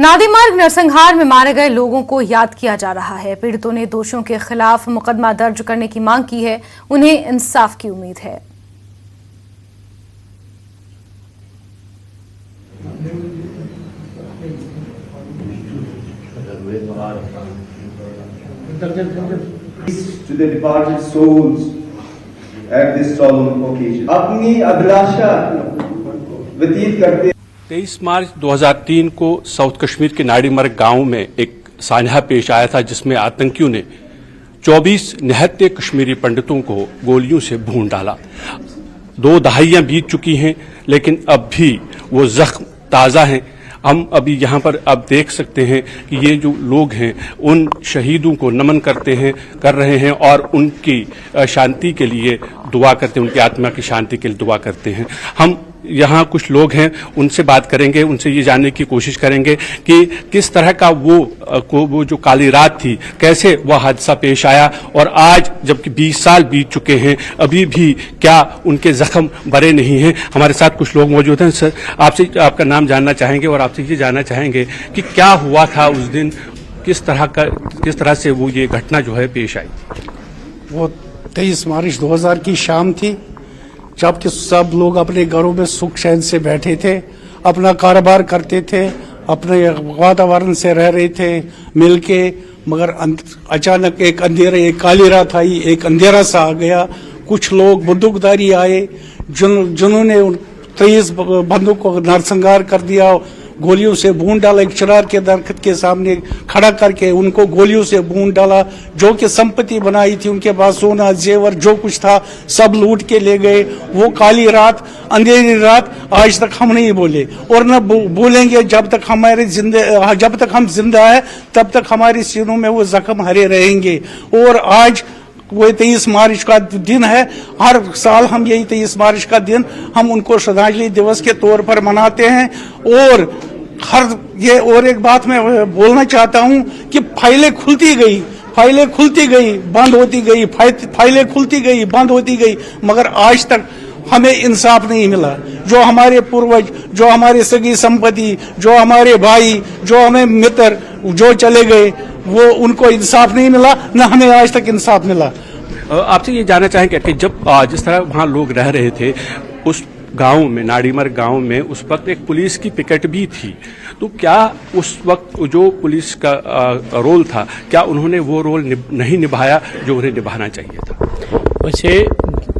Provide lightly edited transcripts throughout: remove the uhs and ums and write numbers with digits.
नादी मार्ग नरसंहार में मारे गए लोगों को याद किया जा रहा है। पीड़ितों ने दोषियों के खिलाफ मुकदमा दर्ज करने की मांग की है। उन्हें इंसाफ की उम्मीद है। To the departed souls at this solemn occasion. अपनी अभिलाषा व्यतीत करते 23 मार्च 2003 को साउथ कश्मीर के नाड़ीमर्ग गांव में एक सान्हा पेश आया था, जिसमें आतंकियों ने 24 निहत्थे कश्मीरी पंडितों को गोलियों से भून डाला। 2 दहाइयां बीत चुकी हैं, लेकिन अब भी वो जख्म ताज़ा हैं। हम अभी यहाँ पर अब देख सकते हैं कि ये जो लोग हैं उन शहीदों को नमन कर रहे हैं और उनकी शांति के लिए दुआ करते हैं, उनकी आत्मा की शांति के लिए दुआ करते हैं। हम यहाँ कुछ लोग हैं, उनसे बात करेंगे, उनसे ये जानने की कोशिश करेंगे कि किस तरह का वो जो काली रात थी, कैसे वह हादसा पेश आया और आज जबकि 20 साल बीत चुके हैं अभी भी क्या उनके जख्म भरे नहीं हैं। हमारे साथ कुछ लोग मौजूद हैं। सर, आपसे आपका नाम जानना चाहेंगे और आपसे ये जानना चाहेंगे कि क्या हुआ था उस दिन, किस तरह से वो ये घटना जो है पेश आई। वो 23 मार्च 2000 की शाम थी, जबकि सब लोग अपने घरों में सुख चैन से बैठे थे, अपना कारोबार करते थे, अपने वातावरण से रह रहे थे मिलके, मगर अचानक एक काली रात आई, एक अंधेरा सा आ गया। कुछ लोग बंदूकधारी आए जिन्होंने 23 बंदूकों को नरसंहार कर दिया, गोलियों से भून डाला। एक चिराग के दरख्त के सामने खड़ा करके उनको गोलियों से भून डाला। जो कि संपत्ति बनाई थी, उनके पास सोना जेवर जो कुछ था सब लूट के ले गए। वो काली रात, अंधेरी रात आज तक हम नहीं बोले और न बोलेंगे जब तक हम जिंदा है, तब तक हमारे सीनों में वो जख्म हरे रहेंगे। और आज वो 23 मार्च का दिन है। हर साल हम यही 23 मार्च का दिन हम उनको श्रद्धांजलि दिवस के तौर पर मनाते हैं। और और एक बात मैं बोलना चाहता हूं कि फाइलें खुलती गई बंद होती गई, फाइलें खुलती गई बंद होती गई, मगर आज तक हमें इंसाफ नहीं मिला। जो हमारे पूर्वज, जो हमारे सगी संपत्ति, जो हमारे भाई, जो हमें मित्र जो चले गए, वो उनको इंसाफ नहीं मिला, न हमें आज तक इंसाफ मिला। आपसे ये जानना चाहेंगे कि जब जिस तरह वहाँ लोग रह रहे थे उस गांव में, नाड़ीमर्ग गांव में, उस वक्त एक पुलिस की पिकेट भी थी, तो क्या उस वक्त जो पुलिस का रोल था, क्या उन्होंने वो रोल नहीं निभाया जो उन्हें निभाना चाहिए था? वैसे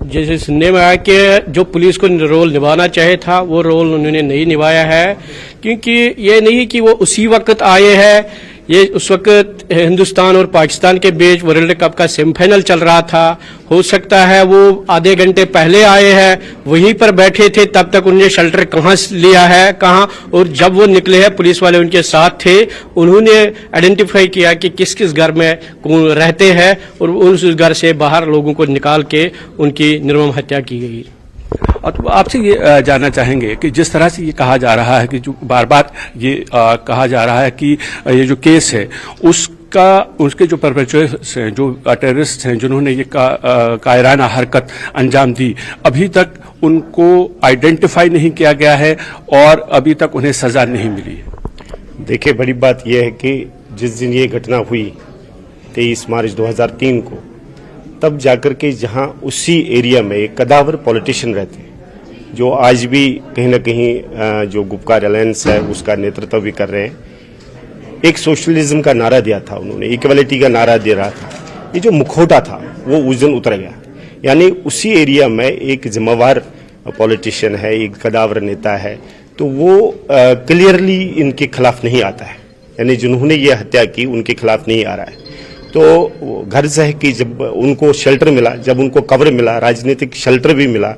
जैसे सुनने में आया कि जो पुलिस को रोल निभाना चाहिए था वो रोल उन्होंने नहीं निभाया है, क्योंकि ये नहीं कि वो उसी वक्त आए हैं। ये उस वक्त हिंदुस्तान और पाकिस्तान के बीच वर्ल्ड कप का सेमीफाइनल चल रहा था। हो सकता है वो आधे घंटे पहले आए हैं, वहीं पर बैठे थे, तब तक उन्होंने शेल्टर कहाँ लिया है, कहाँ, और जब वो निकले हैं पुलिस वाले उनके साथ थे, उन्होंने आइडेंटिफाई किया कि किस किस घर में कौन रहते हैं और उस घर से बाहर लोगों को निकाल के उनकी निर्मम हत्या की गई। और तो आपसे ये जानना चाहेंगे कि जिस तरह से ये कहा जा रहा है कि जो बार बार ये कहा जा रहा है कि ये जो केस है उसके जो परपेट्रेटर्स हैं, जो टेररिस्ट हैं, जिन्होंने ये कायराना हरकत अंजाम दी, अभी तक उनको आइडेंटिफाई नहीं किया गया है और अभी तक उन्हें सजा नहीं मिली है। देखिए, बड़ी बात यह है कि जिस दिन ये घटना हुई 23 मार्च 2003 को, तब जाकर के जहां उसी एरिया में एक कदावर पॉलिटिशियन रहते हैं, जो आज भी कहीं ना कहीं जो गुपकार अलायंस है उसका नेतृत्व भी कर रहे हैं, एक सोशलिज्म का नारा दिया था उन्होंने, इक्वलिटी का नारा दे रहा था। ये जो मुखौटा था वो उस दिन उतर गया। यानी उसी एरिया में एक जिम्मेवार पॉलिटिशियन है, एक कदावर नेता है, तो वो क्लियरली इनके खिलाफ नहीं आता है। यानी जिन्होंने ये हत्या की उनके खिलाफ नहीं आ रहा है। तो गर्ज है कि जब उनको शेल्टर मिला, जब उनको कवर मिला, राजनीतिक शेल्टर भी मिला,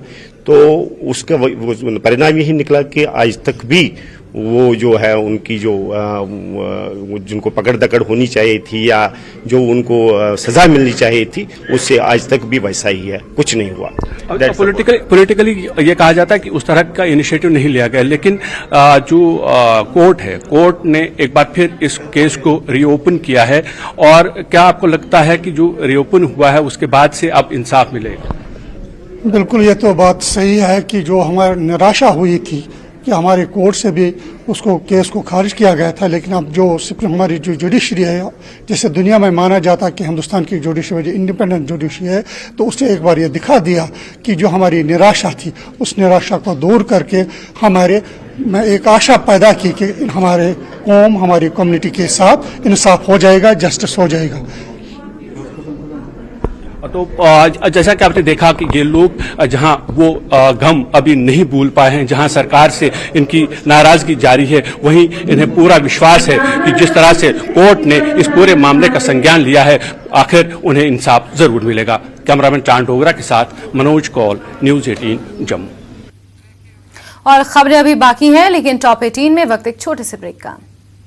तो उसका परिणाम यही निकला कि आज तक भी वो जो है उनकी जो जिनको पकड़ दकड़ होनी चाहिए थी या जो उनको सजा मिलनी चाहिए थी, उससे आज तक भी वैसा ही है, कुछ नहीं हुआ। पॉलिटिकली ये कहा जाता है कि उस तरह का इनिशिएटिव नहीं लिया गया, लेकिन जो कोर्ट है, कोर्ट ने एक बार फिर इस केस को रीओपन किया है। और क्या आपको लगता है कि जो रीओपन हुआ है उसके बाद से अब इंसाफ मिलेगा? बिल्कुल, ये तो बात सही है कि जो हमारी निराशा हुई थी कि हमारे कोर्ट से भी उसको केस को खारिज किया गया था, लेकिन अब जो हमारी जो जुडिशरी है, जैसे दुनिया में माना जाता कि हिंदुस्तान की जुडिशरी इंडिपेंडेंट जुडिशरी है, तो उसने एक बार ये दिखा दिया कि जो हमारी निराशा थी उस निराशा को दूर करके मैं एक आशा पैदा की कि हमारे कौम, हमारी कम्युनिटी के साथ इंसाफ हो जाएगा, जस्टिस हो जाएगा। तो जैसा कि आपने देखा कि ये लोग जहां वो गम अभी नहीं भूल पाए हैं, जहां सरकार से इनकी नाराजगी जारी है, वहीं इन्हें पूरा विश्वास है कि जिस तरह से कोर्ट ने इस पूरे मामले का संज्ञान लिया है, आखिर उन्हें इंसाफ जरूर मिलेगा। कैमरामैन चांद डोगरा के साथ मनोज कौल, न्यूज 18 जम्मू। और खबरें अभी बाकी हैं, लेकिन टॉप 18 में वक्त एक छोटे से ब्रेक का।